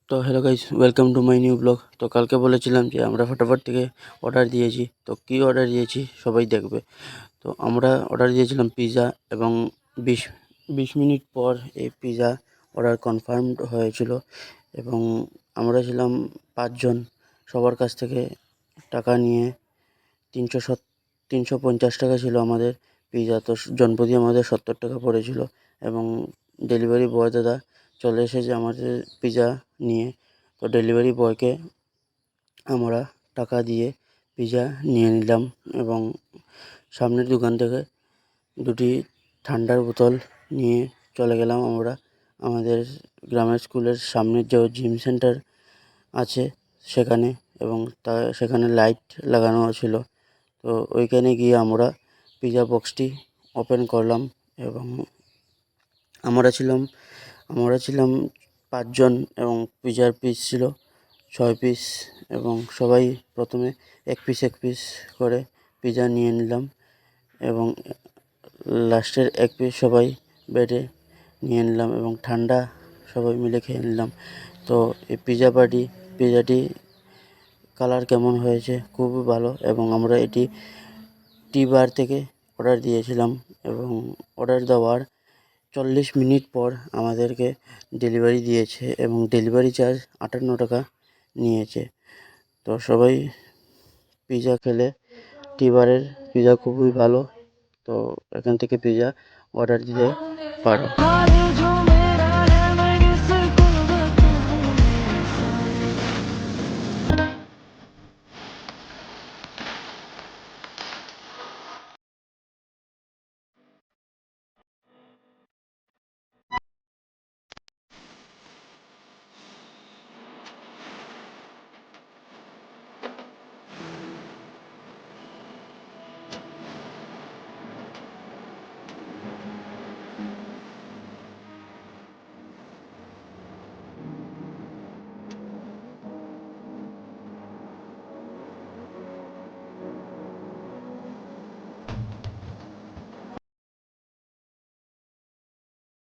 তো hello guys, welcome to my new blog. তো কালকে বলেছিলাম যে আমরা ফটাফট থেকে অর্ডার দিয়েছি। তো কী অর্ডার দিয়েছি সবাই দেখবে। তো আমরা অর্ডার দিয়েছিলাম পিৎজা এবং বিশ 20 মিনিট পর এই পিৎজা অর্ডার কনফার্ম হয়েছিল। এবং আমরা ছিলাম 5 জন। সবার কাছ থেকে টাকা নিয়ে 350 টাকা ছিল আমাদের পিৎজা। তো জনপ্রতি আমাদের 70 টাকা পড়েছিল। এবং ডেলিভারি বয় দাদা চলে এসেছে আমাদের পিৎজা নিয়ে। তো ডেলিভারি বয়কে আমরা টাকা দিয়ে পিৎজা নিয়ে নিলাম এবং সামনের দোকান থেকে দুটি ঠান্ডার বোতল নিয়ে চলে গেলাম আমরা আমাদের গ্রামের স্কুলের সামনের যে জিম সেন্টার আছে সেখানে। এবং সেখানে লাইট লাগানো ছিল। তো ওইখানে গিয়ে আমরা পিৎজা বক্সটি ওপেন করলাম এবং আমরা ছিলাম 5 জন এবং পিৎজার পিস ছিল 6 পিস। এবং সবাই প্রথমে এক পিস করে পিৎজা নিয়ে নিলাম এবং লাস্টের এক পিস সবাই বেডে নিয়ে নিলাম এবং ঠান্ডা সবাই মিলে খেয়ে নিলাম। তো এই পিৎজাটি কালার কেমন হয়েছে, খুবই ভালো। এবং আমরা এটি টি-বার থেকে অর্ডার দিয়েছিলাম এবং অর্ডার দেওয়ার 40 মিনিট পর আমাদেরকে ডেলিভারি দিয়েছে এবং ডেলিভারি চার্জ 58 টাকা নিয়েছে। তো সবাই পিৎজা খেলে টি-বারের পিৎজা খুবই ভালো। তো এখান থেকে পিৎজা অর্ডার দিতে পারো।